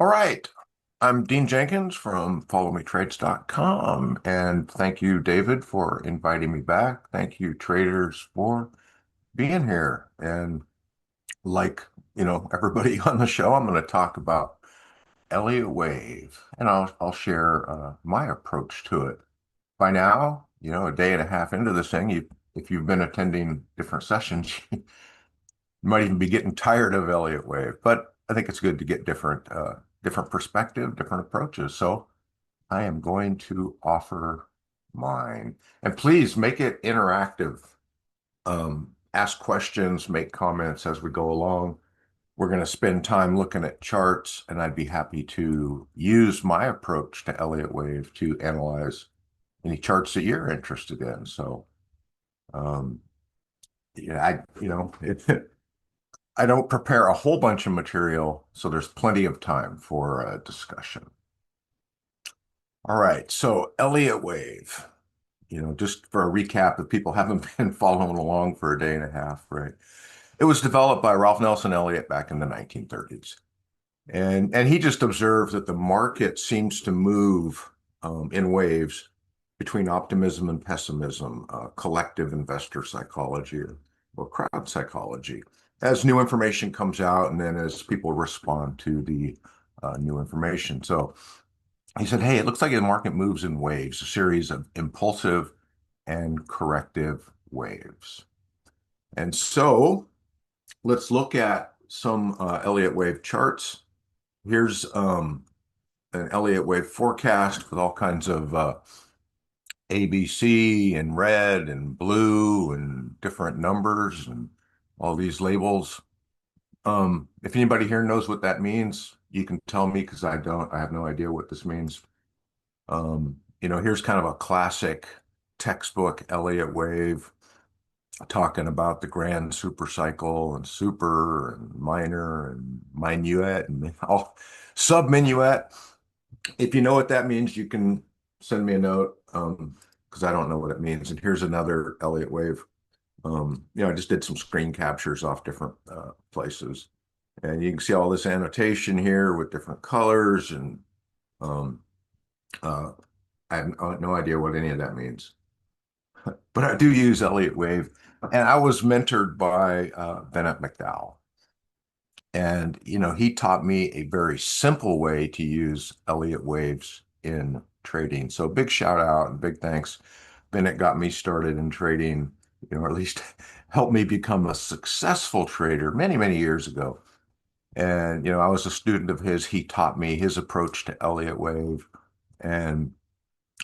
All right. I'm Dean Jenkins from FollowMeTrades.com. And thank you, David, for inviting me back. Thank you, traders, for being here. And like, everybody on the show, I'm going to talk about Elliott Wave, and I'll share my approach to it. By now, a day and a half into this thing, if you've been attending different sessions, you might even be getting tired of Elliott Wave. But I think it's good to get different perspective, different approaches. So I am going to offer mine. And please make it interactive. Ask questions, make comments as we go along. We're going to spend time looking at charts, and I'd be happy to use my approach to Elliott Wave to analyze any charts that you're interested in. So, um, yeah, I don't prepare a whole bunch of material, so there's plenty of time for a discussion. All right, so Elliott Wave. Just for a recap, if people haven't been following along for a day and a half, right? It was developed by Ralph Nelson Elliott back in the 1930s. And he just observed that the market seems to move in waves between optimism and pessimism, collective investor psychology or crowd psychology, as new information comes out and then as people respond to the new information. So he said, hey, it looks like the market moves in waves, a series of impulsive and corrective waves. And so let's look at some Elliott wave charts. Here's an Elliott wave forecast with all kinds of ABC and red and blue and different numbers and all these labels. If anybody here knows what that means, you can tell me because I don't. I have no idea what this means. Here's kind of a classic textbook Elliott wave talking about the grand super cycle and super and minor and minuet and all sub-minuet. If you know what that means, you can send me a note because I don't know what it means. And here's another Elliott wave. I just did some screen captures off different places. And you can see all this annotation here with different colors. And um, uh, I have no idea what any of that means. But I do use Elliott wave. And I was mentored by Bennett McDowell. And, he taught me a very simple way to use Elliott waves in trading. So big shout out and big thanks. Bennett got me started in trading, or at least helped me become a successful trader many, many years ago. And, I was a student of his. He taught me his approach to Elliott wave. And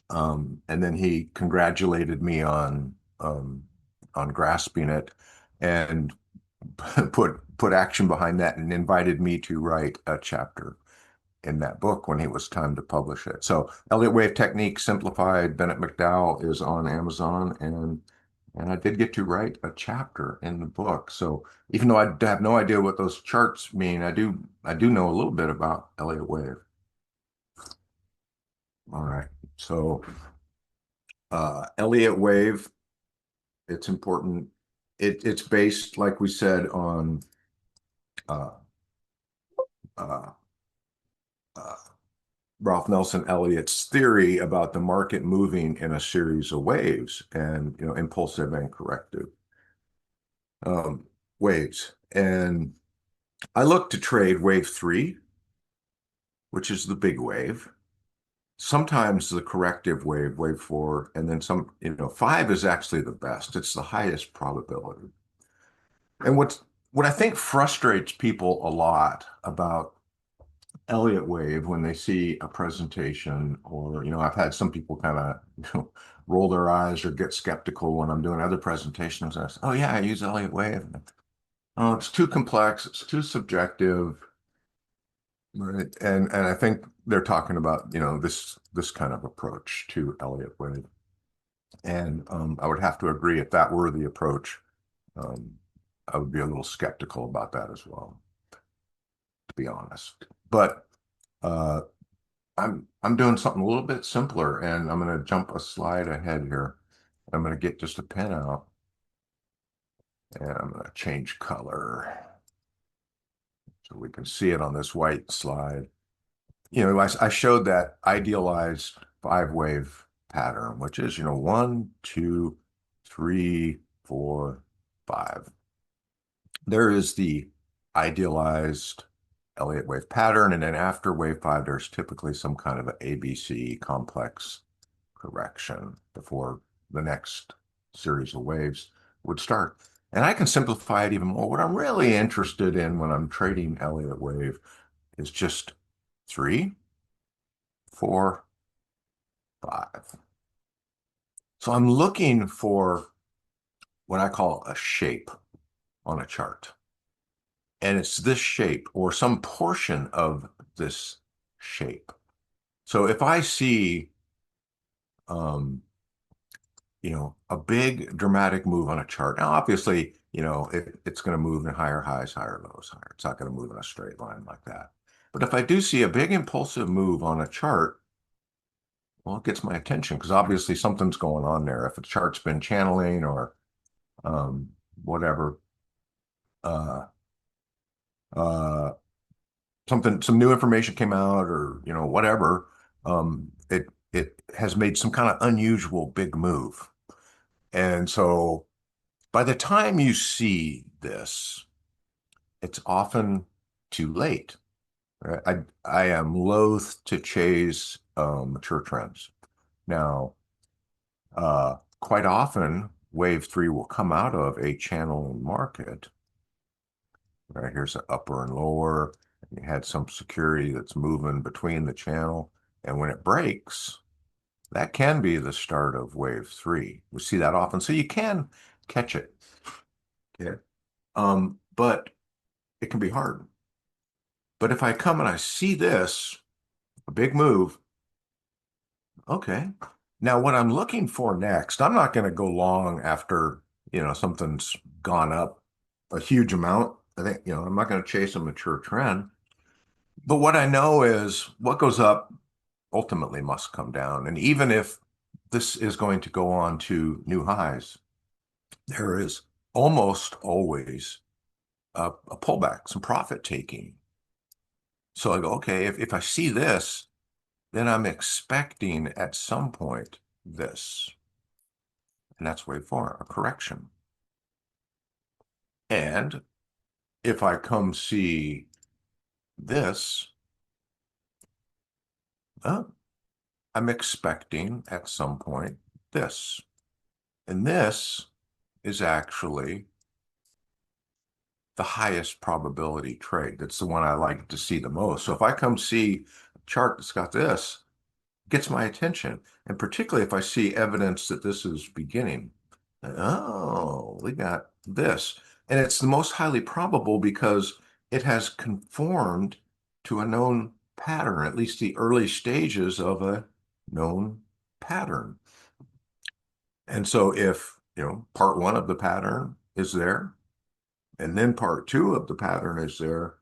then he congratulated me on grasping it and put action behind that and invited me to write a chapter in that book when it was time to publish it. So Elliott Wave Technique Simplified, Bennett McDowell is on Amazon and I did get to write a chapter in the book. So even though I have no idea what those charts mean, I do know a little bit about Elliott Wave. All right. So Elliott Wave, it's important. It's based, like we said, on uh, uh, uh, Ralph Nelson Elliott's theory about the market moving in a series of waves and, impulsive and corrective um, waves. And I look to trade wave three, which is the big wave. Sometimes the corrective wave, wave four, and then five is actually the best. It's the highest probability. And what I think frustrates people a lot about Elliott wave when they see a presentation, or I've had some people kind of roll their eyes or get skeptical when I'm doing other presentations. I say, "Oh yeah, I use Elliott wave." Oh, it's too complex. It's too subjective, right? And I think they're talking about this kind of approach to Elliott wave, and I would have to agree if that were the approach, um, I would be a little skeptical about that as well, to be honest. But uh, I'm doing something a little bit simpler, and I'm going to jump a slide ahead here. I'm going to get just a pen out, and I'm going to change color so we can see it on this white slide. I showed that idealized 5-wave pattern, which is, 1, 2, 3, 4, 5. There is the idealized Elliott wave pattern, and then after wave 5, there's typically some kind of an ABC complex correction before the next series of waves would start. And I can simplify it even more. What I'm really interested in when I'm trading Elliott wave is just 3, 4, 5. So I'm looking for what I call a shape on a chart. And it's this shape or some portion of this shape. So if I see, um, a big dramatic move on a chart, now obviously, it's going to move in higher highs, higher lows, higher. It's not going to move in a straight line like that. But if I do see a big impulsive move on a chart, well, it gets my attention because obviously something's going on there. If a chart's been channeling or whatever, uh, uh, some new information came out or, whatever, it has made some kind of unusual big move. And so by the time you see this, it's often too late. Right? I am loath to chase mature trends. Now, quite often, wave 3 will come out of a channel market. Right, here's an upper and lower. And you had some security that's moving between the channel. And when it breaks, that can be the start of wave 3. We see that often. So you can catch it. Okay. But it can be hard. But if I come and I see this, a big move, okay. Now what I'm looking for next, I'm not going to go long after, something's gone up a huge amount. I think, I'm not going to chase a mature trend. But what I know is what goes up ultimately must come down. And even if this is going to go on to new highs, there is almost always a pullback, some profit taking. So I go, okay, if I see this, then I'm expecting at some point this. And that's wave 4, a correction. And if I come see this, I'm expecting at some point this. And this is actually the highest probability trade. That's the one I like to see the most. So if I come see a chart that's got this, it gets my attention. And particularly if I see evidence that this is beginning. Oh, we got this. And it's the most highly probable because it has conformed to a known pattern, at least the early stages of a known pattern. And so if, part 1 of the pattern is there, and then part 2 of the pattern is there,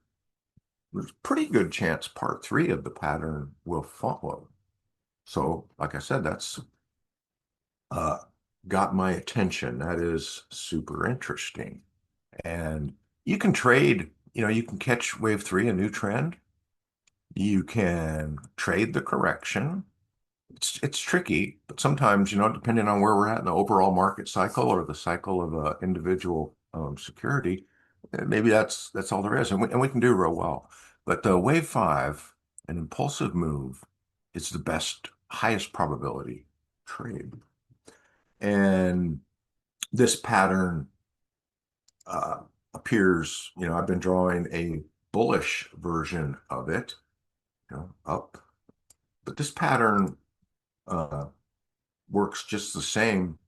there's a pretty good chance part 3 of the pattern will follow. So, like I said, that's uh, got my attention. That is super interesting. And you can trade, you can catch wave 3, a new trend. You can trade the correction. It's tricky, but sometimes, depending on where we're at in the overall market cycle or the cycle of an individual security, maybe that's all there is, and we can do real well. But wave 5, an impulsive move, is the best, highest probability trade. And this pattern uh, appears, I've been drawing a bullish version of it, up. But this pattern uh, works just the same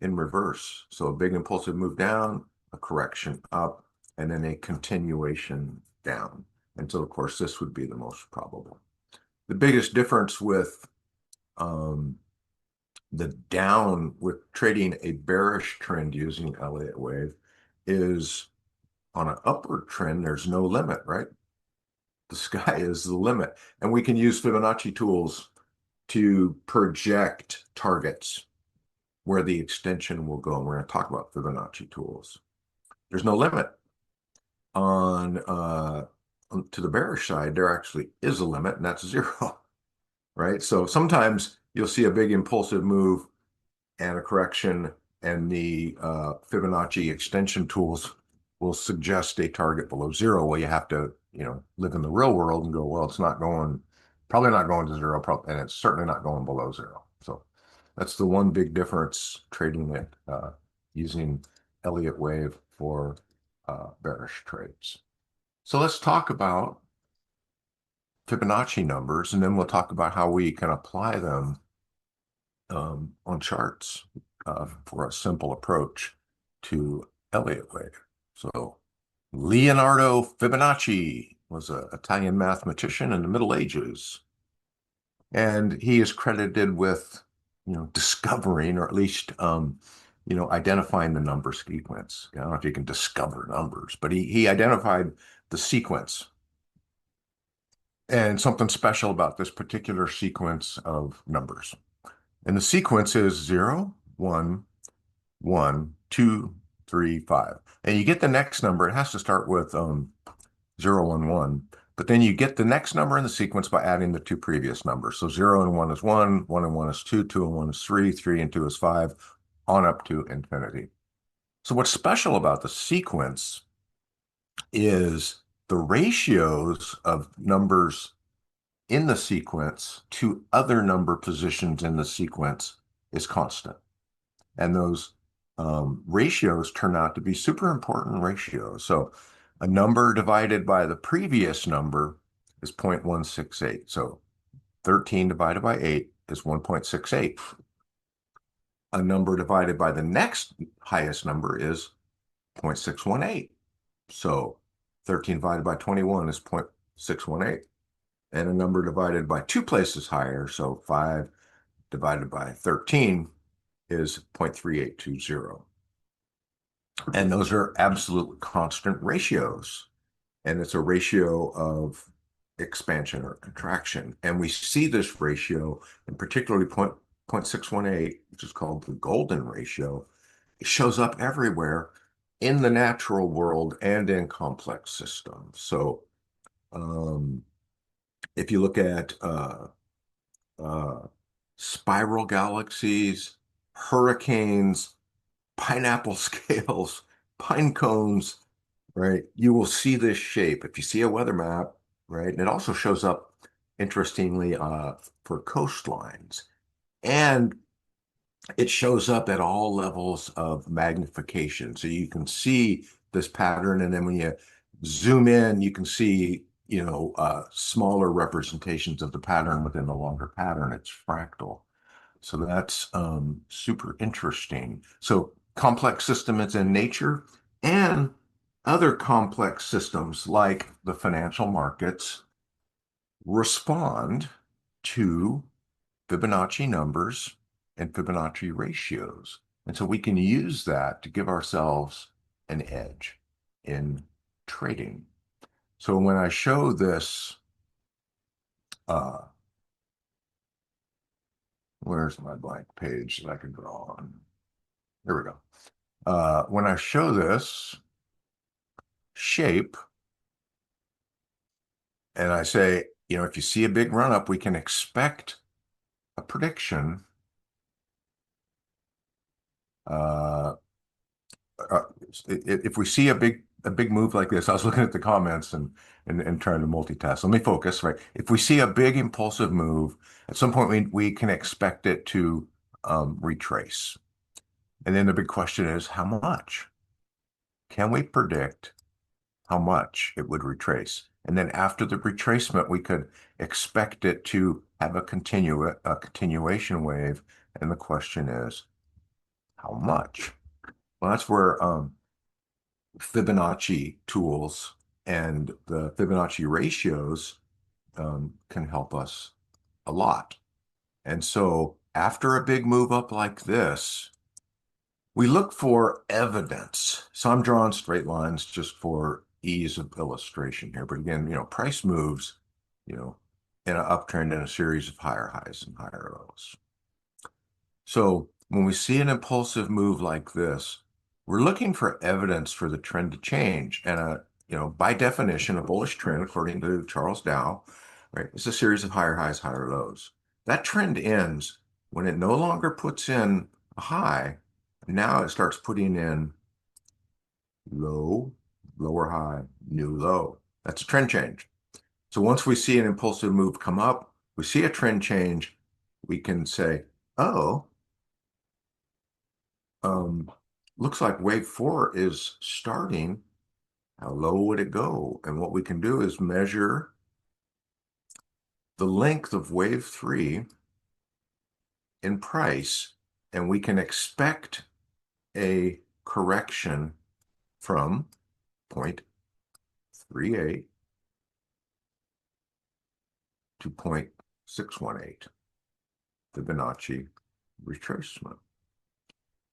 in reverse. So a big impulsive move down, a correction up, and then a continuation down. And so, of course, this would be the most probable. The biggest difference with the down with trading a bearish trend using Elliott wave is on an upward trend, there's no limit, right? The sky is the limit. And we can use Fibonacci tools to project targets where the extension will go. And we're going to talk about Fibonacci tools. There's no limit on to the bearish side, there actually is a limit, and that's zero, right? So sometimes you'll see a big impulsive move and a correction, and the Fibonacci extension tools will suggest a target below zero. Well, you have to, live in the real world and go, well, it's not going, probably not going to zero, and it's certainly not going below zero. So that's the one big difference trading it using Elliott wave for bearish trades. So let's talk about Fibonacci numbers, and then we'll talk about how we can apply them on charts for a simple approach to Elliott wave. So Leonardo Fibonacci was an Italian mathematician in the Middle Ages, and he is credited with, discovering, or at least, identifying the number sequence. I don't know if you can discover numbers, but he identified the sequence. And something special about this particular sequence of numbers. And the sequence is 0, 1, 1, 2, 3, 5. And you get the next number. It has to start with 0 and 1. But then you get the next number in the sequence by adding the two previous numbers. So 0 and 1 is 1, 1 and 1 is 2, 2 and 1 is 3, 3 and 2 is 5, on up to infinity. So what's special about the sequence is the ratios of numbers in the sequence to other number positions in the sequence is constant. And those ratios turn out to be super important ratios. So a number divided by the previous number is 0.168. So 13 divided by 8 is 1.68. A number divided by the next highest number is 0.618. So 13 divided by 21 is 0.618. And a number divided by two places higher, so 5 divided by 13 is 0.3820. And those are absolute constant ratios. And it's a ratio of expansion or contraction. And we see this ratio, and particularly 0.618, which is called the golden ratio. It shows up everywhere in the natural world and in complex systems. So if you look at spiral galaxies, hurricanes, pineapple scales, pine cones, right? You will see this shape. If you see a weather map, right? And it also shows up, interestingly, for coastlines. And it shows up at all levels of magnification. So you can see this pattern. And then when you zoom in, you can see, smaller representations of the pattern within the longer pattern. It's fractal. So that's super interesting. So complex systems in nature and other complex systems like the financial markets respond to Fibonacci numbers and Fibonacci ratios. And so we can use that to give ourselves an edge in trading. So when I show this, where's my blank page that I could draw on? Here we go. When I show this shape, and I say, if you see a big run up, we can expect a prediction. If we see a big move like this, I was looking at the comments and trying to multitask. Let me focus, right? If we see a big impulsive move, at some point we can expect it to retrace. And then the big question is, how much? Can we predict how much it would retrace? And then after the retracement, we could expect it to have a continuation wave. And the question is, how much? Well, that's where Fibonacci tools and the Fibonacci ratios can help us a lot. And so after a big move up like this, we look for evidence. So I'm drawing straight lines just for ease of illustration here. But again, price moves, in an uptrend in a series of higher highs and higher lows. So when we see an impulsive move like this, we're looking for evidence for the trend to change. And by definition, a bullish trend, according to Charles Dow, right, is a series of higher highs, higher lows. That trend ends when it no longer puts in a high. Now it starts putting in low, lower high, new low. That's a trend change. So once we see an impulsive move come up, we see a trend change, we can say, oh, looks like wave 4 is starting. How low would it go? And what we can do is measure the length of wave 3 in price, and we can expect a correction from 0.38 to 0.618, Fibonacci retracement.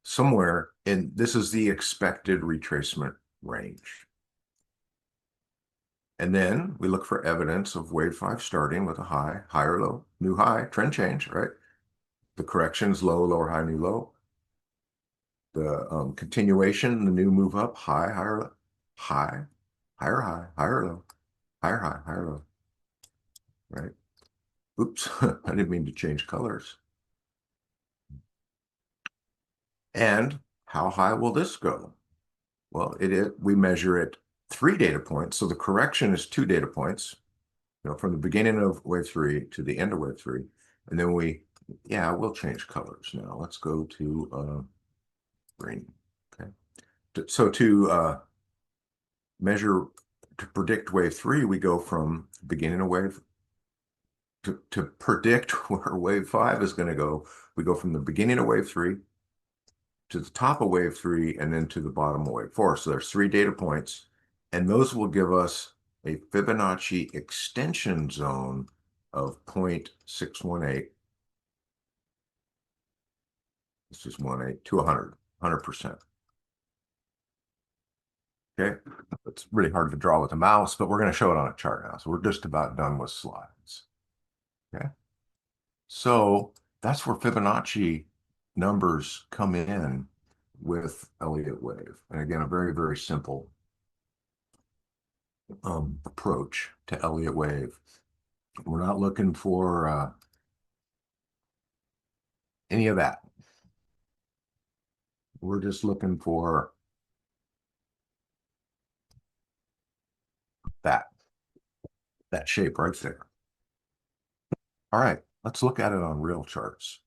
Somewhere in this is the expected retracement range. And then we look for evidence of wave 5 starting with a high, higher low, new high, trend change, right? The corrections, low, lower, high, new low. The continuation, the new move up, high, higher, high, higher, high, higher, low, higher, high, higher, low, right? Oops, I didn't mean to change colors. And how high will this go? Well, we measure it 3 data points. So the correction is 2 data points, from the beginning of wave 3 to the end of wave 3. And then we'll change colors now. Let's go to green. Okay. So to predict wave 3, we go from the beginning of wave to predict where wave 5 is going to go. We go from the beginning of wave 3 to the top of wave 3 and then to the bottom of wave 4. So there's 3 data points, and those will give us a Fibonacci extension zone of 0.618. This is 18 to 100, 100%. Okay, it's really hard to draw with a mouse, but we're going to show it on a chart now. So we're just about done with slides. Okay, so that's where Fibonacci numbers come in with Elliott wave. And again, a very, very simple approach to Elliott wave. We're not looking for any of that. We're just looking for that shape right there. All right, let's look at it on real charts.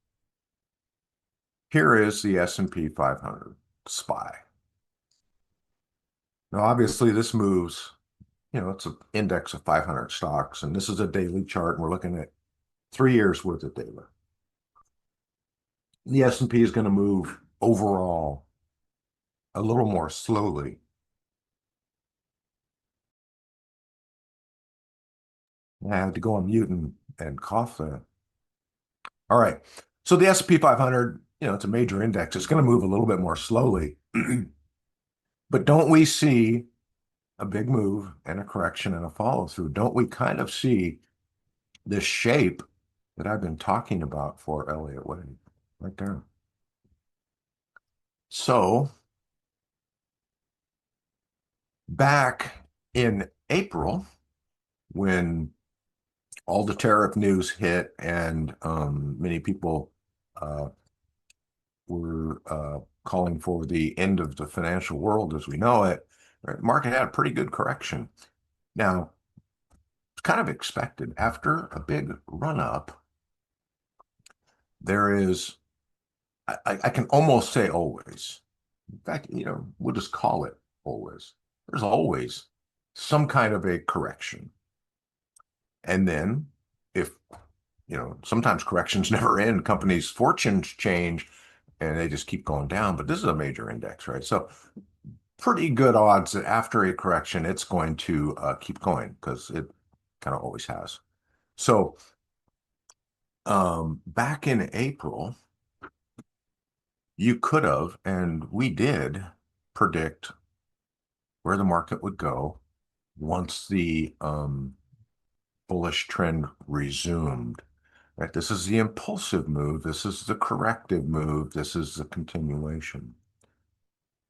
Here is the S&P 500 SPY. Now, obviously, this moves, it's an index of 500 stocks, and this is a daily chart, and we're looking at 3 years worth of data. The S&P is going to move overall a little more slowly. I had to go on mute and cough there. All right. So the S&P 500, it's a major index. It's going to move a little bit more slowly. But don't we see a big move and a correction and a follow through? Don't we kind of see this shape that I've been talking about for Elliott wave right there? So back in April, when all the tariff news hit and many people were calling for the end of the financial world as we know it, right, the market had a pretty good correction. Now, it's kind of expected. After a big run up, there is, I can almost say always, in fact, we'll just call it always. There's always some kind of a correction. And then if, sometimes corrections never end, companies' fortunes change and they just keep going down. But this is a major index, right? So pretty good odds that after a correction, it's going to keep going because it kind of always has. So back in April, you could have, and we did, predict where the market would go once the bullish trend resumed. Right? This is the impulsive move. This is the corrective move. This is the continuation.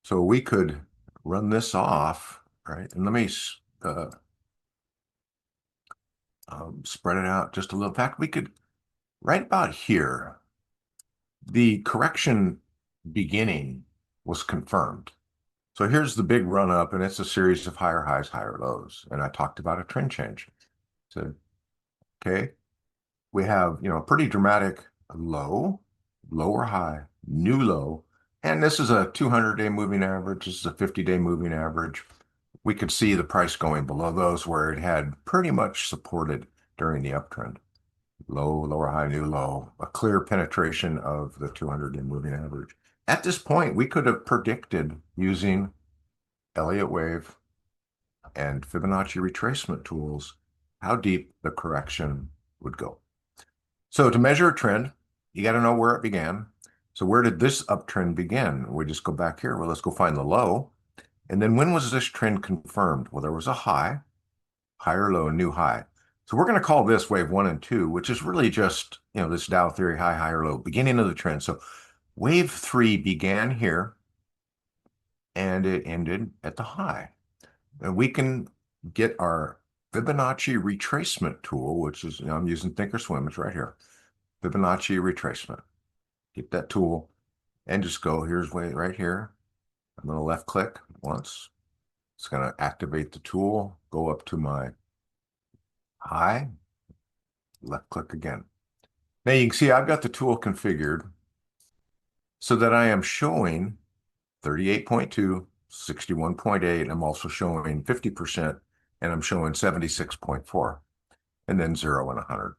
So we could run this off right? And let me spread it out just a little. In fact, we could, right about here, the correction beginning was confirmed. So here's the big run up, and it's a series of higher highs, higher lows. And I talked about a trend change. So, okay, we have, a pretty dramatic low, lower high, new low. And this is a 200-day moving average. This is a 50-day moving average. We could see the price going below those where it had pretty much supported during the uptrend. Low, lower high, new low, a clear penetration of the 200-day moving average. At this point, we could have predicted using Elliott wave and Fibonacci retracement tools how deep the correction would go. So to measure a trend, you got to know where it began. So where did this uptrend begin? We just go back here. Well, let's go find the low. And then when was this trend confirmed? Well, there was a high, higher low, new high. So we're going to call this wave 1 and 2, which is really just, this Dow theory, high, higher, low, beginning of the trend. So wave 3 began here and it ended at the high. And we can get our Fibonacci retracement tool, which is, I'm using Thinkorswim, it's right here. Fibonacci retracement. Get that tool and just go, here's way right here. I'm going to left click once. It's going to activate the tool, go up to my high, left click again. Now you can see I've got the tool configured so that I am showing 38.2, 61.8. I'm also showing 50%, and I'm showing 76.4, and then 0 and 100.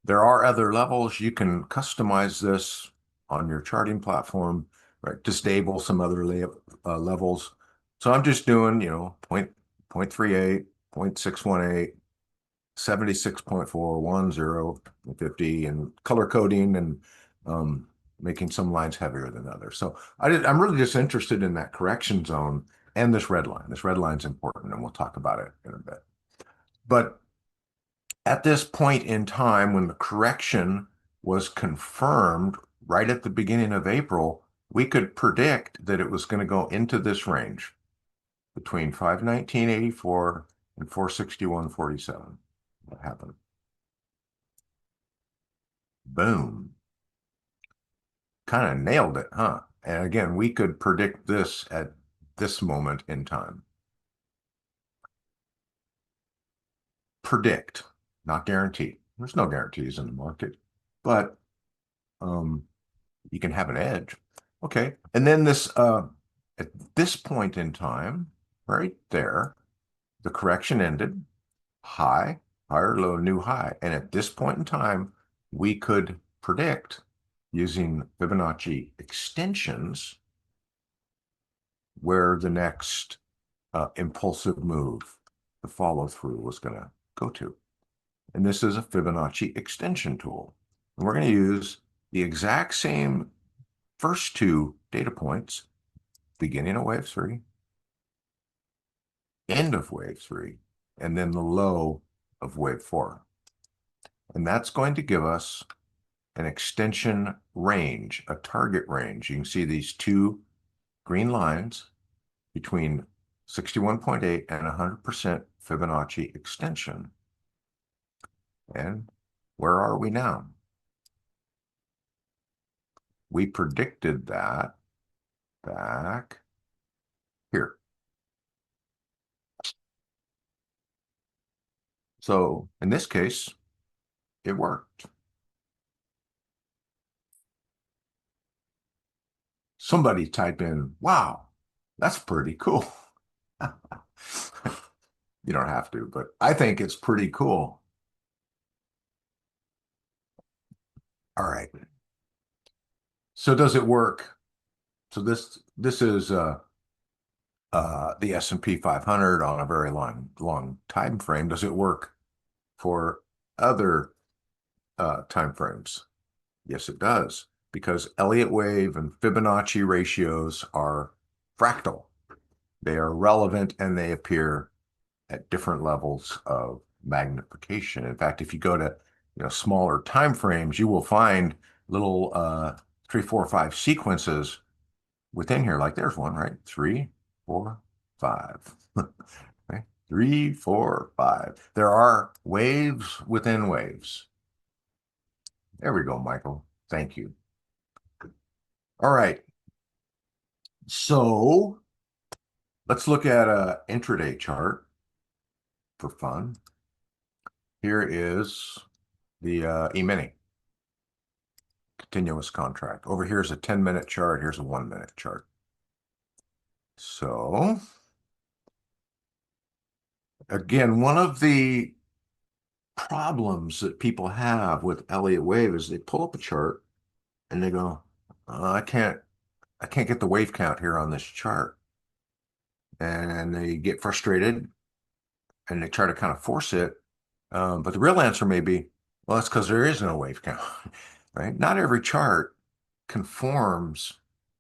There are other levels. You can customize this on your charting platform, right? Disable some other levels. So I'm just doing, 0.38, 0.618, 76.4, 10, 50, and color coding and making some lines heavier than others. So I'm really just interested in that correction zone and this red line. This red line's important, and we'll talk about it in a bit. But at this point in time, when the correction was confirmed right at the beginning of April, we could predict that it was going to go into this range between 519.84 and 461.47. What happened? Boom. Kind of nailed it, huh? And again, we could predict this at this moment in time. Predict, not guarantee. There's no guarantees in the market, but you can have an edge. Okay. And then at this point in time, right there, the correction ended, high, higher, low, new high. And at this point in time, we could predict using Fibonacci extensions where the next impulsive move, the follow through, was going to go to. And this is a Fibonacci extension tool. And we're going to use the exact same first two data points, beginning of wave 3, end of wave 3, and then the low of wave 4. And that's going to give us an extension range, a target range. You can see these two green lines between 61.8 and 100% Fibonacci extension. And where are we now? We predicted that back here. So in this case, it worked. Somebody type in, wow, that's pretty cool. You don't have to, but I think it's pretty cool. All right. So does it work? So this is the S&P 500 on a very long time frame. Does it work for other time frames? Yes, it does, because Elliott wave and Fibonacci ratios are fractal. They are relevant and they appear at different levels of magnification. In fact, if you go to smaller time frames, you will find little 3, 4, 5 sequences within here. Like there's one, right? 3, 4, 5. Okay. 3, 4, 5. There are waves within waves. There we go, Michael. Thank you. All right. So let's look at an intraday chart for fun. Here is the E-mini continuous contract. Over here is a 10-minute chart. Here's a 1-minute chart. So again, one of the problems that people have with Elliott wave is they pull up a chart and they go, I can't get the wave count here on this chart. And they get frustrated and they try to kind of force it. But the real answer may be, well, that's because there is no wave count, right? Not every chart conforms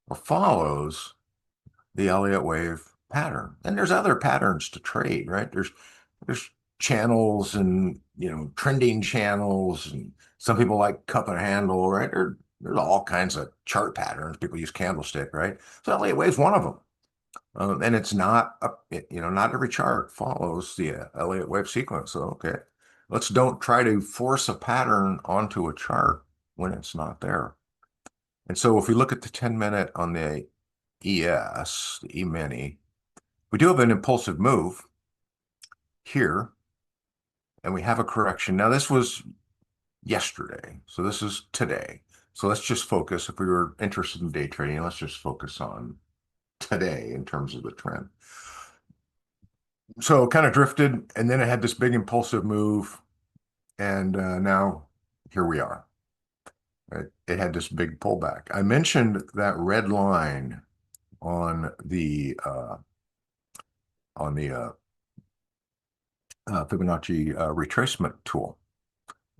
or follows the Elliott wave pattern. And there's other patterns to trade, right? There's channels and trending channels, and some people like cup and handle, right? There's all kinds of chart patterns. People use candlestick, right? So Elliott wave's one of them. And it's not not every chart follows the Elliott wave sequence. So okay, don't try to force a pattern onto a chart when it's not there. And so if we look at the 10-minute on the ES, the E-mini, we do have an impulsive move here, and we have a correction. Now this was yesterday, so this is today. So let's just focus, if we were interested in day trading, let's just focus on today in terms of the trend. So kind of drifted, and then it had this big impulsive move, and now here we are. It had this big pullback. I mentioned that red line on the Fibonacci retracement tool.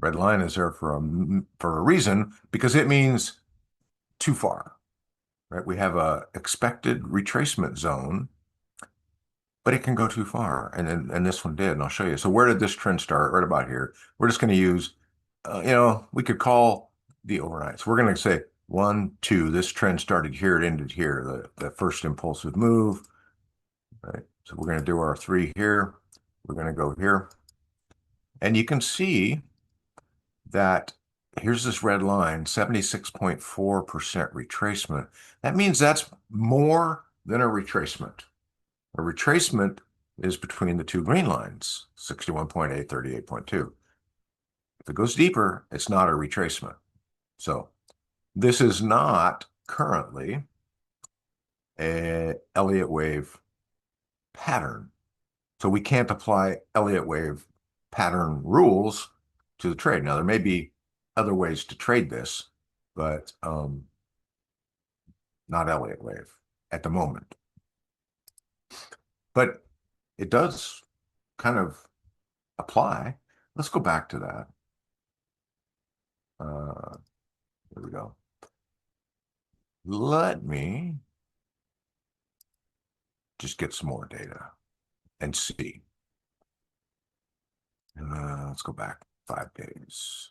Red line is there for a reason, because it means too far, right? We have a expected retracement zone, but it can go too far, and this one did, and I'll show you. So where did this trend start? Right about here. We're just going to use, we could call the overnight. So we're going to say 1, 2. This trend started here, it ended here. The first impulsive move, right? So we're going to do our 3 here. We're going to go here, and you can see that here's this red line, 76.4% retracement. That means that's more than a retracement. A retracement is between the two green lines, 61.8, 38.2. If it goes deeper, it's not a retracement. So this is not currently a Elliott wave pattern. So we can't apply Elliott wave pattern rules to the trade. Now, there may be other ways to trade this, but not Elliott wave at the moment. But it does kind of apply. Let's go back to that. Here we go. Let me just get some more data and see. Let's go back 5 days.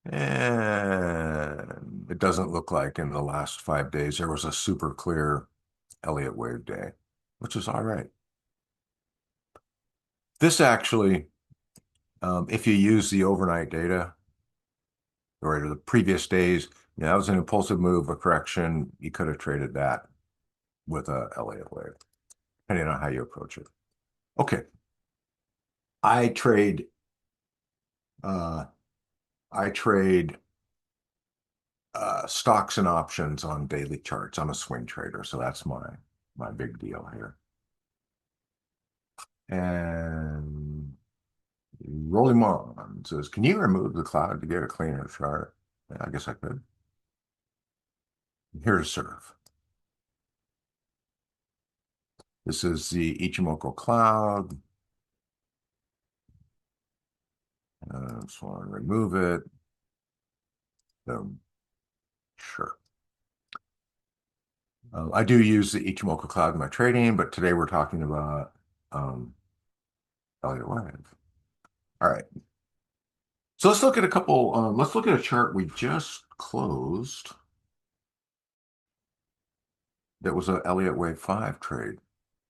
And it doesn't look like in the last 5 days there was a super clear Elliott wave day, which is all right. This actually, if you use the overnight data or the previous days, that was an impulsive move, a correction. You could have traded that with a Elliott wave, depending on how you approach it. Okay. I trade stocks and options on daily charts. I'm a swing trader, so that's my big deal here. And Rolling On says, can you remove the cloud to get a cleaner chart? Yeah, I guess I could. Here's serve. This is the Ichimoku cloud. Just want to remove it. Sure. I do use the Ichimoku cloud in my trading, but today we're talking about Elliott wave. All right. So let's look at let's look at a chart we just closed. That was a Elliott Wave 5 trade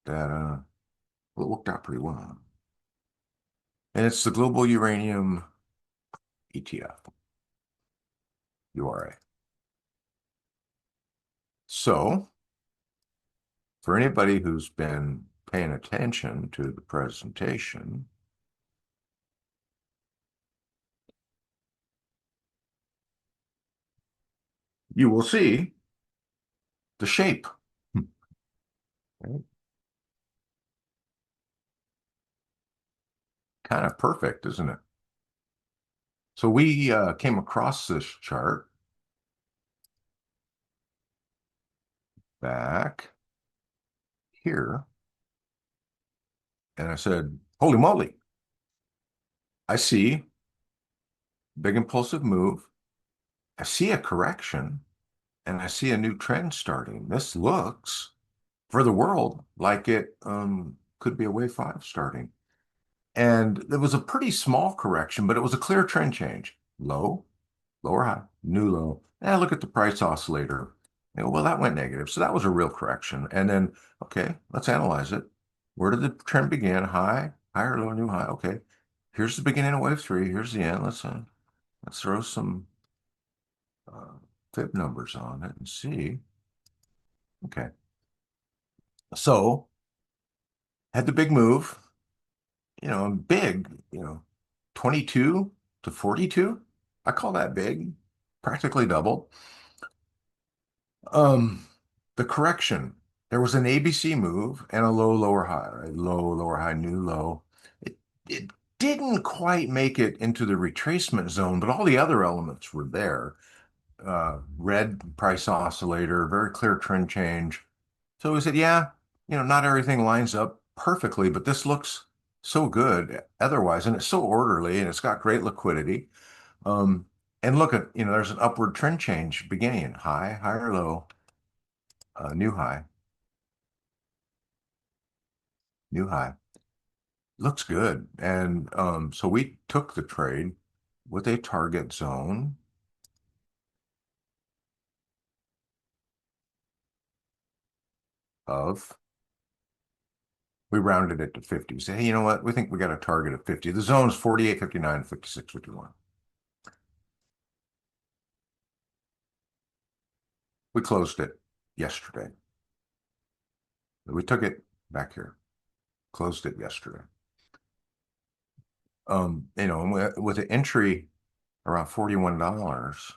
that well, it worked out pretty well. And it's the Global Uranium ETF, URA. So, for anybody who's been paying attention to the presentation, you will see the shape. Okay. Kind of perfect, isn't it? So we came across this chart back here, and I said, holy moly, I see big impulsive move. I see a correction, and I see a new trend starting. This looks, for the world, like it could be a wave 5 starting. And there was a pretty small correction, but it was a clear trend change. Low, lower high, new low. And look at the price oscillator. You know, well, that went negative. So that was a real correction. And then, okay, let's analyze it. Where did the trend begin? High, higher, low, new high. Okay, here's the beginning of wave 3. Here's the end. Let's throw some fib numbers on it and see. Okay, so had the big move, big, 22 to 42. I call that big, practically double. Um, the correction, there was an ABC move and a low, lower high, right? Low, lower high, new low. It didn't quite make it into the retracement zone, but all the other elements were there. Red price oscillator, very clear trend change. So we said, yeah, not everything lines up perfectly, but this looks so good otherwise, and it's so orderly and it's got great liquidity. Um, and look at, there's an upward trend change beginning, high, higher, low, new high, new high. Looks good. And so we took the trade with a target zone of, we rounded it to 50. We say, hey, you know what? We think we got a target of 50. The zone is 48, 59, 56, 51. We closed it yesterday. We took it back here, closed it yesterday. With an entry around $41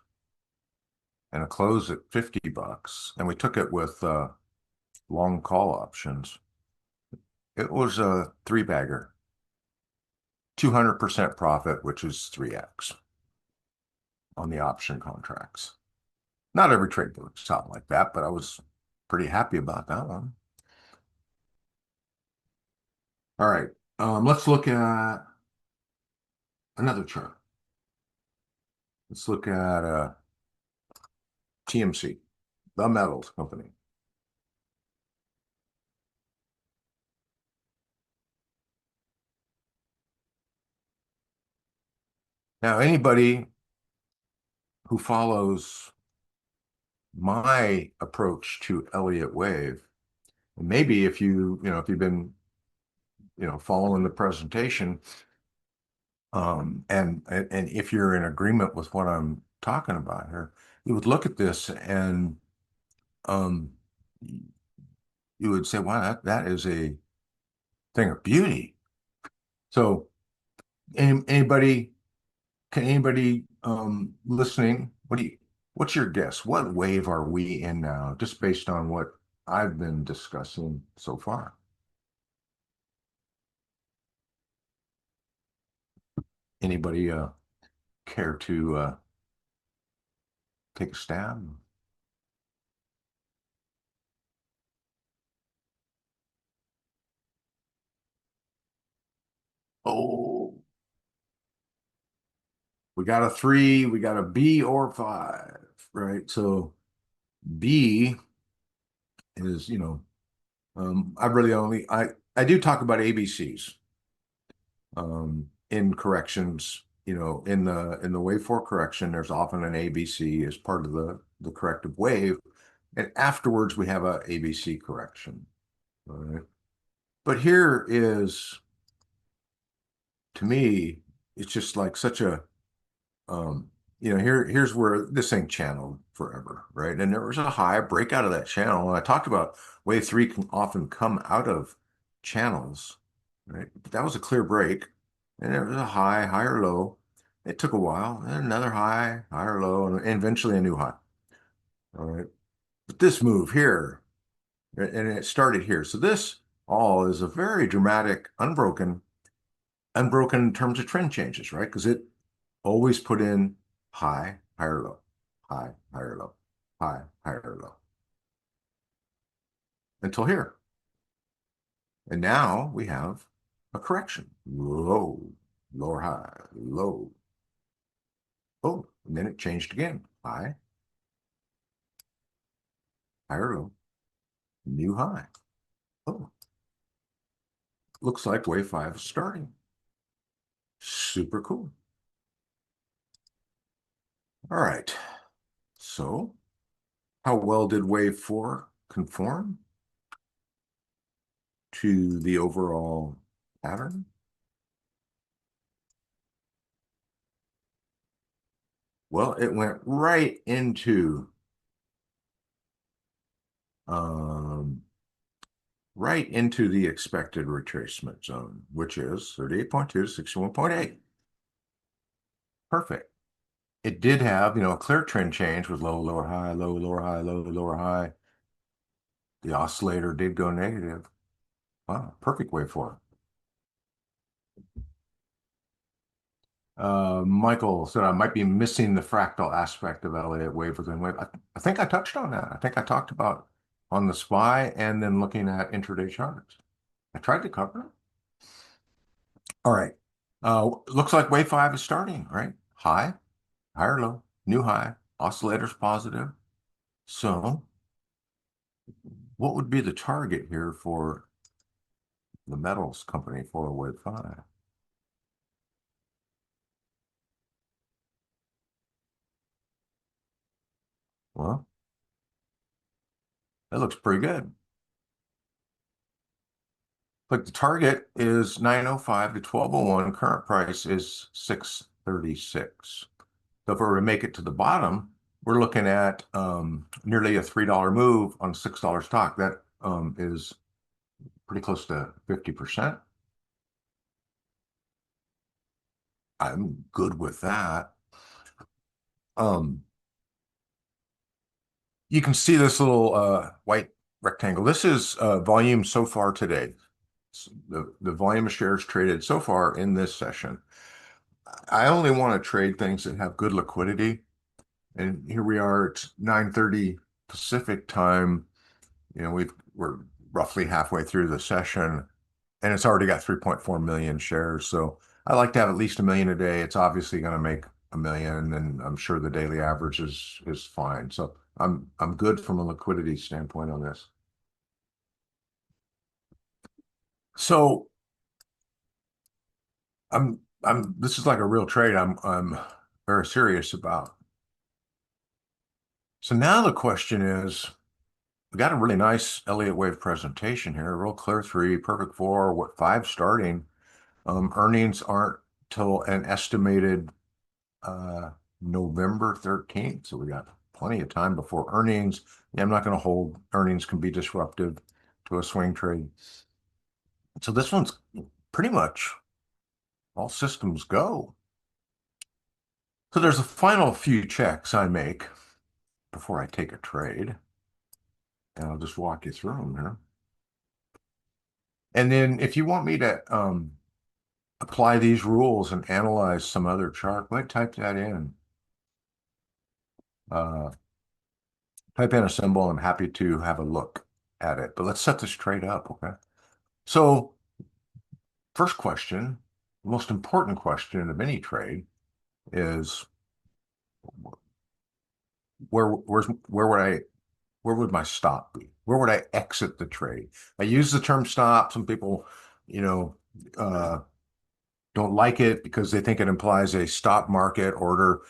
and a close at $50, and we took it with long call options. It was a 3-bagger, 200% profit, which is 3x on the option contracts. Not every trade works out like that, but I was pretty happy about that one. All right, let's look at another chart. Let's look at TMC, the metals company. Now, anybody who follows my approach to Elliott Wave, maybe if if you've been, following the presentation, and if you're in agreement with what I'm talking about here, you would look at this and um, you would say, wow, that is a thing of beauty. So, anybody, can anybody listening, what's your guess? What wave are we in now, just based on what I've been discussing so far? Anybody care to take a stab? Oh, we got a 3, we got a B or 5, right? So B is, I really I do talk about ABCs in corrections in the wave 4 correction, there's often an ABC as part of the corrective wave. And afterwards, we have a ABC correction. All right. But here is, to me, it's just like such a, um, here's where this thing channeled forever, right? And there was a high break out of that channel. And I talked about wave 3 can often come out of channels, right? But that was a clear break. And there was a high, higher low. It took a while, and another high, higher low, and eventually a new high. All right. But this move here, and it started here. So this all is a very dramatic, unbroken in terms of trend changes, right? Because it always put in high, higher, low, high, higher, low, high, higher, low until here. And now we have a correction. Low, lower high, low. Oh, and then it changed again. High, higher, low, new high. Oh, looks like wave 5 is starting. Super cool. All right. So how well did wave 4 conform to the overall pattern? Well, it went um, right into the expected retracement zone, which is 38.2 to 61.8. Perfect. It did have, a clear trend change with low, lower, high, low, lower, high, low, lower, high. The oscillator did go negative. Wow, perfect wave for it. Michael said I might be missing the fractal aspect of Elliott wave within wave. I think I touched on that. I think I talked about on the SPY and then looking at intraday charts. I tried to cover it. All right. Looks like wave 5 is starting, right? High, higher low, new high, oscillators positive. So what would be the target here for the metals company for wave 5? Well, that looks pretty good. Like the target is 905 to 1201. Current price is 636. So if we were to make it to the bottom, we're looking at nearly a $3 move on $6 stock. That is pretty close to 50%. I'm good with that. Um, you can see this little white rectangle. This is volume so far today. The volume of shares traded so far in this session. I only want to trade things that have good liquidity. And here we are, it's 9:30 Pacific time. We're roughly halfway through the session, and it's already got 3.4 million shares. So I like to have at least a million a day. It's obviously going to make a million, and I'm sure the daily average is fine. So I'm good from a liquidity standpoint on this. So this is like a real trade I'm very serious about. So now the question is, we got a really nice Elliott wave presentation here, real clear 3, perfect 4, what 5 starting. Earnings aren't till an estimated November 13th, so we got plenty of time before earnings. Yeah, I'm not going to hold. Earnings can be disruptive to a swing trade. So this one's pretty much all systems go. So there's a final few checks I make before I take a trade, and I'll just walk you through them here. And then if you want me to apply these rules and analyze some other chart, go ahead, type that in. Type in a symbol. I'm happy to have a look at it. But let's set this trade up, okay? So first question, the most important question of any trade is where would my stop be? Where would I exit the trade? I use the term stop. Some people, you know, uh, don't like it because they think it implies a stop market order.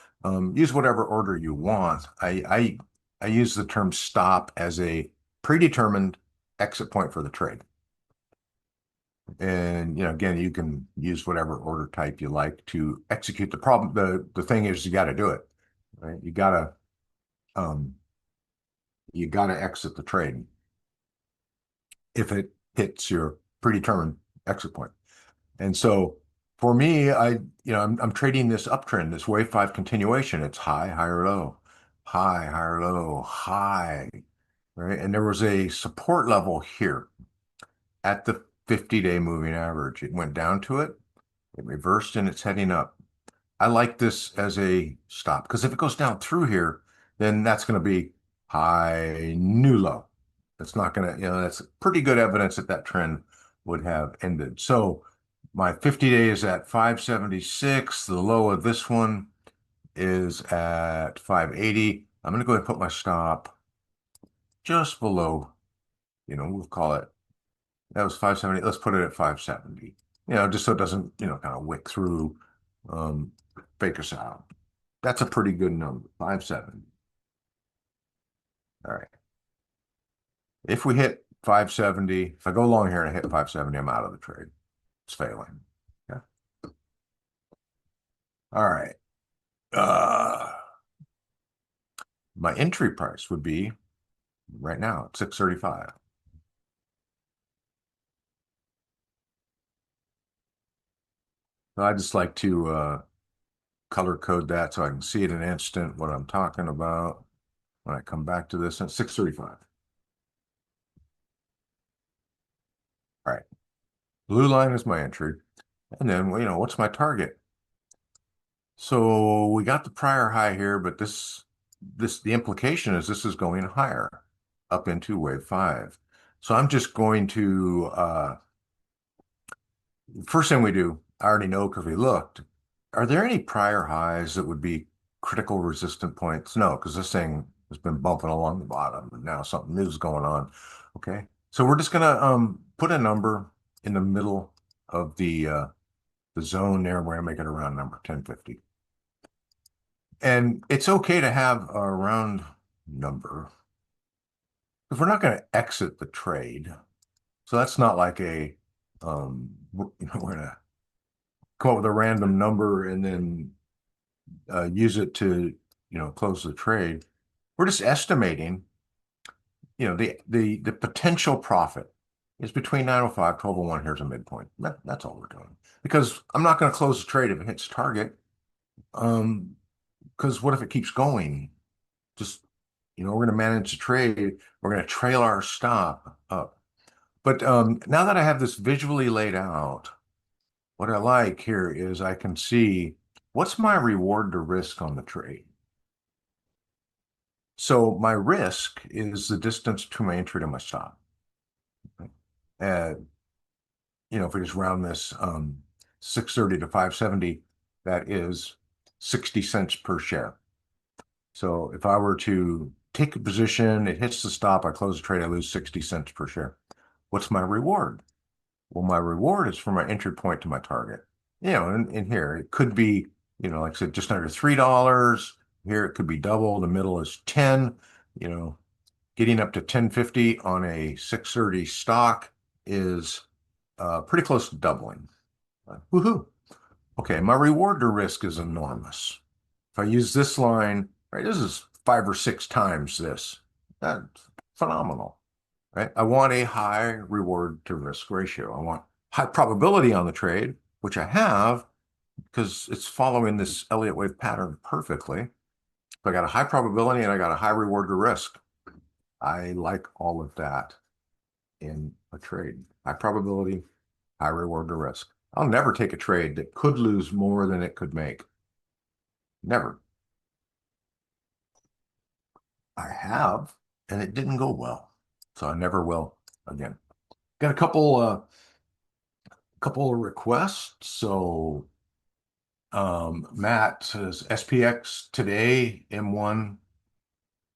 Use whatever order you want. I use the term stop as a predetermined exit point for the trade. And again, you can use whatever order type you like to execute the problem. The thing is, you got to do it, right? Um, you got to exit the trade if it hits your predetermined exit point. And so for me, I'm trading this uptrend, this wave five continuation. It's high, higher, low, high, higher, low, high, right? And there was a support level here at the 50-day moving average. It went down to it, it reversed, and it's heading up. I like this as a stop because if it goes down through here, then that's going to be high, new low. That's not going to, that's pretty good evidence that that trend would have ended. So my 50-day is at 576. The low of this one is at 580. I'm going to go ahead and put my stop just below, we'll call it, that was 570. Let's put it at 570, just so it doesn't, kind of wick through, um, fake us out. That's a pretty good number, 570. All right. If we hit 570, if I go long here and I hit 570, I'm out of the trade. It's failing. Yeah. All right. My entry price would be right now at 635. So I just like to color code that so I can see it in an instant what I'm talking about when I come back to this at 635. All right. Blue line is my entry. And then, what's my target? So we got the prior high here, but the implication is this is going higher up into wave five. So I'm just going to, first thing we do, I already know because we looked, are there any prior highs that would be critical resistant points? No, because this thing has been bumping along the bottom and now something new is going on. Okay. So we're just gonna put a number in the middle of the zone there. We're gonna make it around number 1050. And it's okay to have a round number if we're not going to exit the trade. So that's not like we're going to come up with a random number and then use it to, close the trade. We're just estimating, the potential profit is between 905, 1201. Here's a midpoint. That's all we're doing. Because I'm not going to close the trade if it hits target. Because what if it keeps going? Just, we're going to manage the trade. We're going to trail our stop up. But now that I have this visually laid out, what I like here is I can see what's my reward to risk on the trade. So my risk is the distance to my entry to my stop. And, if we just round this 630 to 570, that is 60 cents per share. So if I were to take a position, it hits the stop, I close the trade, I lose 60 cents per share. What's my reward? Well, my reward is from my entry point to my target. In here, it could be, like I said, just under $3. Here, it could be double. The middle is 10, getting up to 1050 on a 630 stock is pretty close to doubling. Woohoo. Okay, my reward to risk is enormous. If I use this line, right, this is 5 or 6 times this. That's phenomenal, right? I want a high reward to risk ratio. I want high probability on the trade, which I have because it's following this Elliott wave pattern perfectly. If I got a high probability and I got a high reward to risk, I like all of that in a trade. High probability, high reward to risk. I'll never take a trade that could lose more than it could make. Never. I have, and it didn't go well. So I never will again. Got a couple of requests. So Matt says SPX today, M1.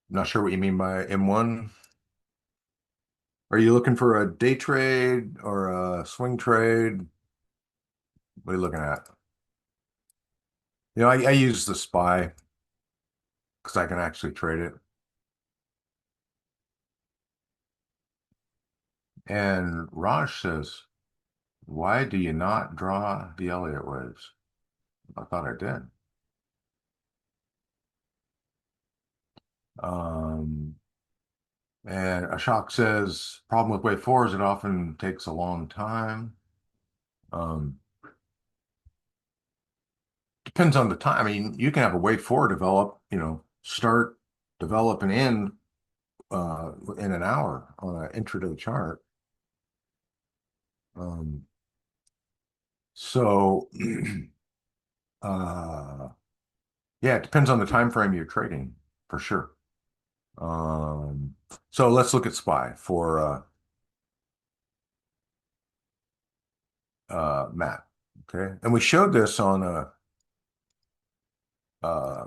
Not sure what you mean by M1. Are you looking for a day trade or a swing trade? What are you looking at? I use the SPY because I can actually trade it. And Raj says, why do you not draw the Elliott waves? I thought I did. Um, and Ashok says, problem with wave four is it often takes a long time. Um, Depends on the time. I mean, you can have a wave four develop, start, develop, and end in an hour on an intraday chart. Um, so, uh, yeah, it depends on the time frame you're trading for sure. Um, so let's look at SPY for Matt. Okay, and we showed this uh,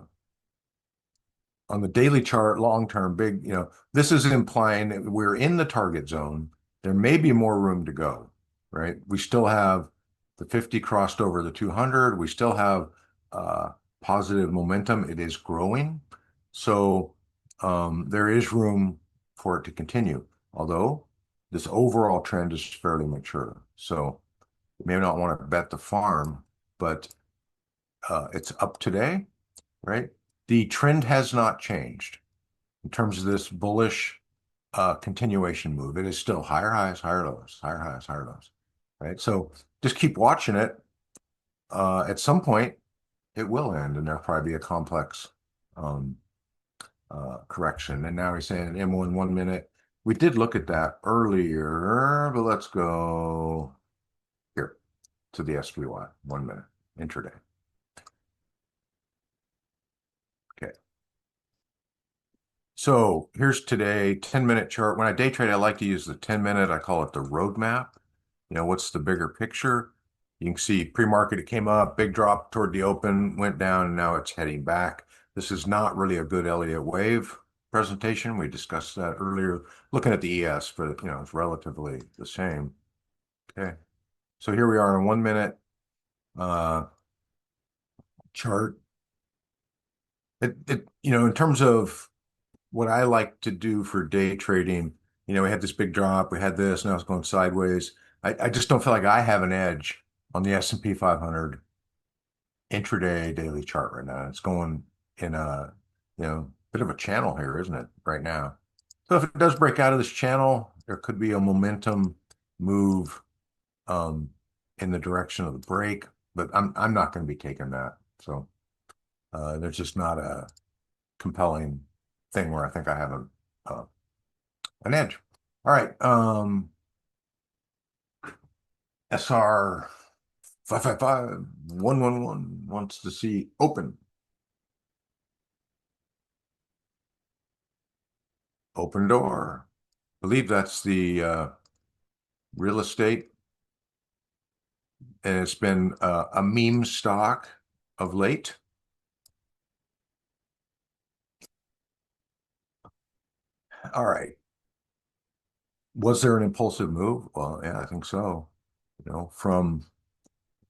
on the daily chart, long term, big. This is implying that we're in the target zone. There may be more room to go, right? We still have the 50 crossed over the 200. We still have positive momentum. It is growing, so there is room for it to continue. Although this overall trend is fairly mature, so you may not want to bet the farm, but it's up today, right? The trend has not changed in terms of this bullish continuation move. It is still higher highs, higher lows, higher highs, higher lows, right? So just keep watching it. At some point, it will end, and there'll probably be a complex um, correction. And now he's saying M1 1 minute. We did look at that earlier, but let's go here to the SPY 1 minute intraday. Okay. So here's today, 10-minute chart. When I day trade, I like to use the 10-minute. I call it the roadmap. What's the bigger picture? You can see pre-market, it came up, big drop toward the open, went down, and now it's heading back. This is not really a good Elliott wave presentation. We discussed that earlier. Looking at the ES, but it's relatively the same. Okay. So here we are in a 1 minute chart. In terms of what I like to do for day trading, we had this big drop, we had this, now it's going sideways. I just don't feel like I have an edge on the S&P 500 intraday daily chart right now. It's going in a, bit of a channel here, isn't it, right now? So if it does break out of this channel, there could be a momentum move um, in the direction of the break, but I'm not going to be taking that. So there's just not a compelling thing where I think I have an edge. All right. SR 555-111 wants to see open door. I believe that's the real estate, and it's been a meme stock of late. All right. Was there an impulsive move? Well, yeah, I think so. From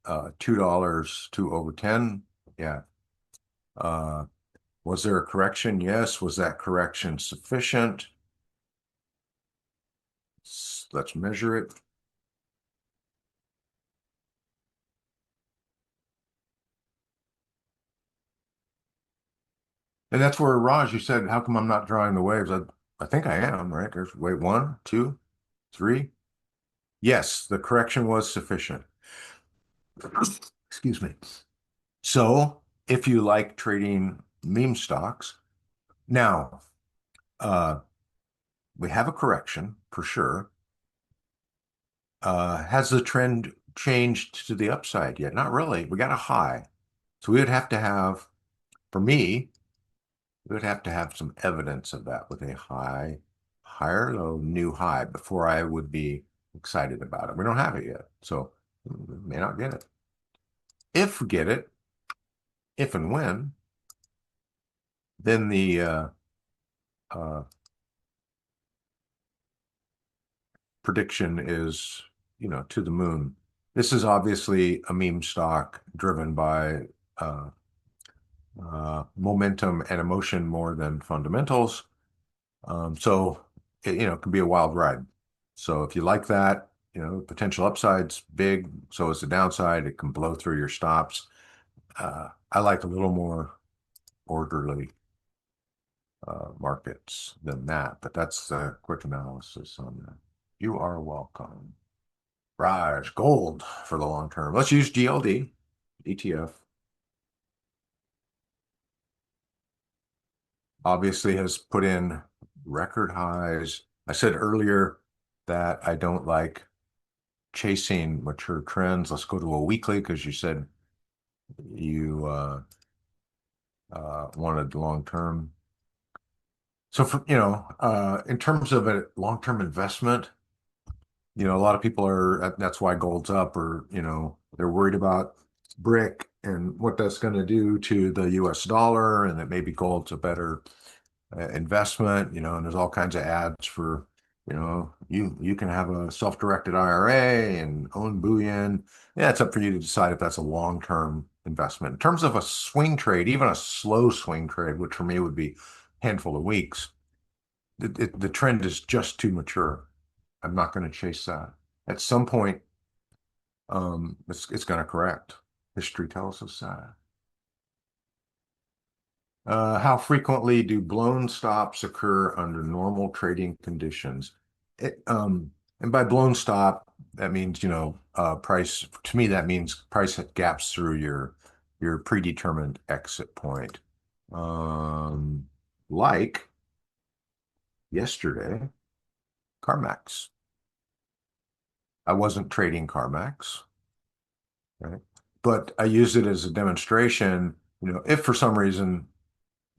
$2 to over 10. Yeah. Uh, was there a correction? Yes. Was that correction sufficient? Let's measure it. And that's where Raj, you said, how come I'm not drawing the waves? I think I am, right? There's wave one, two, three. Yes, the correction was sufficient. Excuse me. So if you like trading meme stocks, now we have a correction for sure. Has the trend changed to the upside yet? Not really. We got a high. So we would have to have, for me, we would have to have some evidence of that with a higher low, new high before I would be excited about it. We don't have it yet, so we may not get it. If we get it, if and when, then the uh, prediction is, to the moon. This is obviously a meme stock driven by uh, momentum and emotion more than fundamentals. So it can be a wild ride. So if you like that, potential upside's big. So is the downside. It can blow through your stops. I like a little more orderly markets than that, but that's a quick analysis on that. You are welcome. Raj, gold for the long term. Let's use GLD, ETF. Obviously has put in record highs. I said earlier that I don't like chasing mature trends. Let's go to a weekly because you said you wanted long term. So in terms of a long-term investment, a lot of people that's why gold's up, or, they're worried about brick and what that's going to do to the US dollar, and that maybe gold's a better investment, and there's all kinds of ads for, you can have a self-directed IRA and own bullion. Yeah, it's up for you to decide if that's a long-term investment. In terms of a swing trade, even a slow swing trade, which for me would be a handful of weeks, the trend is just too mature. I'm not going to chase that. At some point, it's going to correct. History tells us that. How frequently do blown stops occur under normal trading conditions? It, and by blown stop, that means, price, to me, that means price gaps through your predetermined exit point. Um, like yesterday, CarMax. I wasn't trading CarMax, right? But I used it as a demonstration, if for some reason,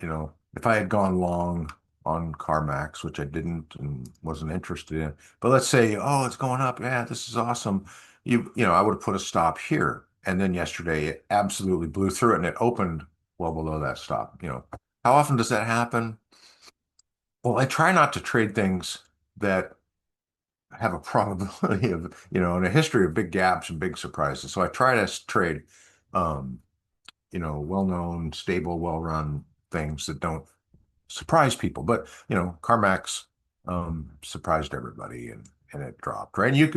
if I had gone long on CarMax, which I didn't and wasn't interested in, but let's say, oh, it's going up. Yeah, this is awesome. I would have put a stop here. And then yesterday it absolutely blew through it and it opened well below that stop. How often does that happen? Well, I try not to trade things that have a probability of, and a history of big gaps and big surprises. So I try to trade, um, well-known, stable, well-run things that don't surprise people. But CarMax surprised everybody and it dropped, right? And you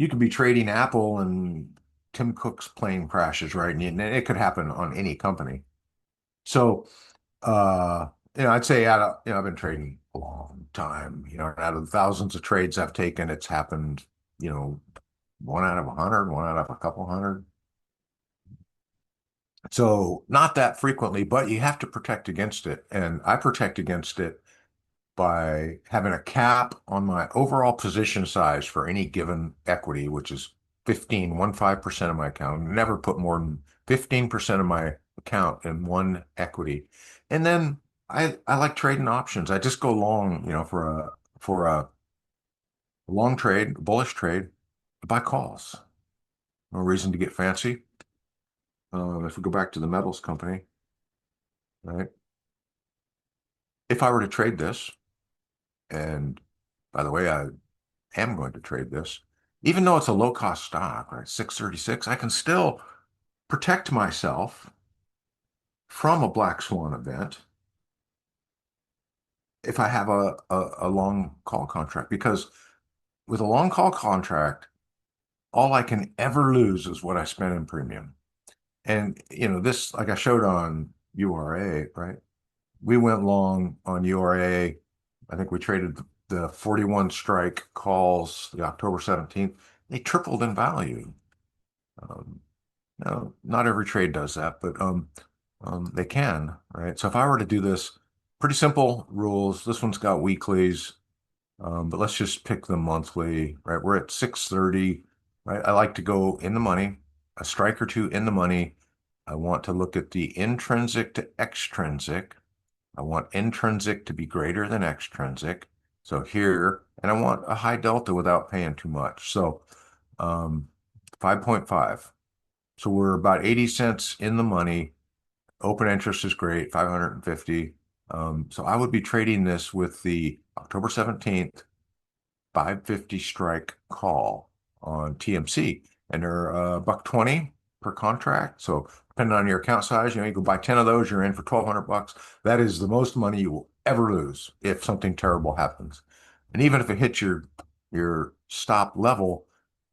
could be trading Apple and Tim Cook's plane crashes, right? And it could happen on any company. So uh, I'd say I've been trading a long time. Out of the thousands of trades I've taken, it's happened, you know, one out of 100, one out of a couple hundred. So not that frequently, but you have to protect against it. And I protect against it by having a cap on my overall position size for any given equity, which is 15% of my account. Never put more than 15% of my account in one equity. And then I like trading options. I just go long, for a long trade, bullish trade, buy calls. No reason to get fancy. If we go back to the metals company, right? If I were to trade this, and by the way, I am going to trade this, even though it's a low cost stock, right? 636, I can still protect myself from a black swan event if I have a long call contract. Because with a long call contract, all I can ever lose is what I spent in premium. And this, like I showed on URA, right? We went long on URA. I think we traded the 41 strike calls, the October 17th. They tripled in value. Um, no, not every trade does that, but they can, right? So if I were to do this, pretty simple rules. This one's got weeklies, but let's just pick the monthly, right? We're at 630, right? I like to go in the money, a strike or two in the money. I want to look at the intrinsic to extrinsic. I want intrinsic to be greater than extrinsic. So here, and I want a high delta without paying too much. So 5.5. So we're about 80 cents in the money. Open interest is great, 550. So I would be trading this with the October 17th 550 strike call on TMC. and they're $1.20 per contract. So depending on your account size, you go buy 10 of those, you're in for $1,200. That is the most money you will ever lose if something terrible happens. And even if it hits your stop level,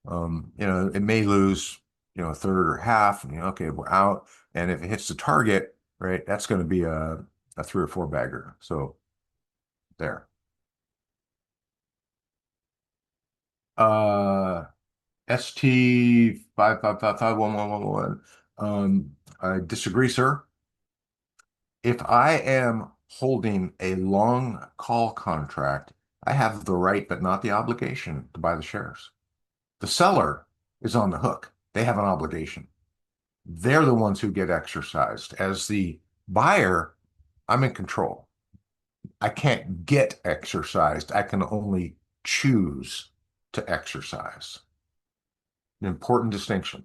it may lose, a third or half. And okay, we're out. And if it hits the target, right, that's going to be a 3 or 4 bagger. So there. Uh, ST 5555111. I disagree, sir. If I am holding a long call contract, I have the right but not the obligation to buy the shares. The seller is on the hook. They have an obligation. They're the ones who get exercised. As the buyer, I'm in control. I can't get exercised. I can only choose to exercise. An important distinction.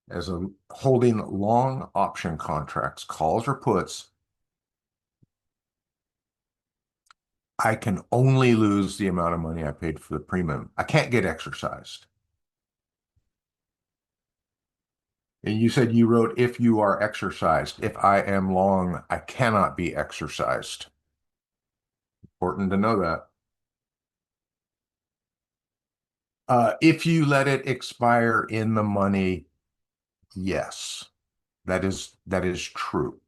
As a holding long option contracts, calls or puts, I can only lose the amount of money I paid for the premium. I can't get exercised. And you said you wrote, if you are exercised. If I am long, I cannot be exercised. Important to know that. If you let it expire in the money, yes, that is true.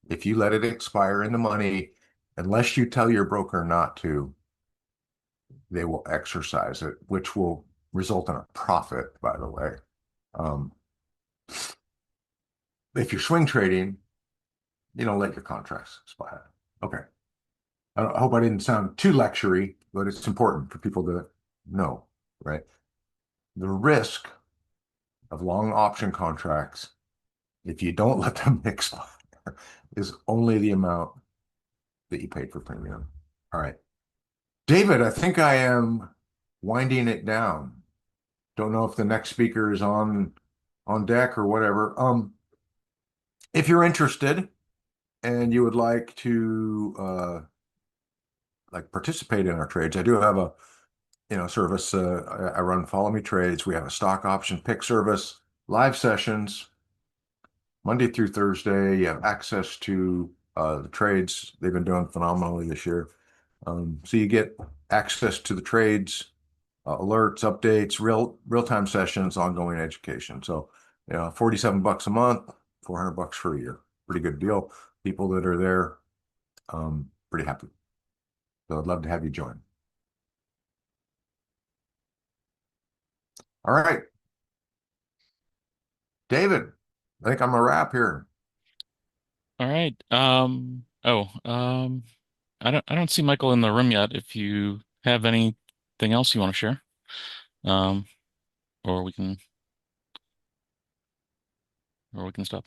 If you let it expire in the money, unless you tell your broker not to, they will exercise it, which will result in a profit, by the way. Um, if you're swing trading, you don't let your contracts expire. Okay. I hope I didn't sound too lectury, but it's important for people to know, right? The risk of long option contracts, if you don't let them expire, is only the amount that you paid for premium. All right. David, I think I am winding it down. Don't know if the next speaker is on deck or whatever. If you're interested and you would like to participate in our trades, I do have a service. I run Follow Me Trades. We have a stock option pick service, live sessions, Monday through Thursday. You have access to the trades. They've been doing phenomenally this year. So you get access to the trades, alerts, updates, real-time sessions, ongoing education. So, $47 a month, $400 for a year. Pretty good deal. People that are there, pretty happy. So I'd love to have you join. All right, David, I think I'm a wrap here. All right. I don't see Michael in the room yet. If you have anything else you want to share, um, or we can or we can stop.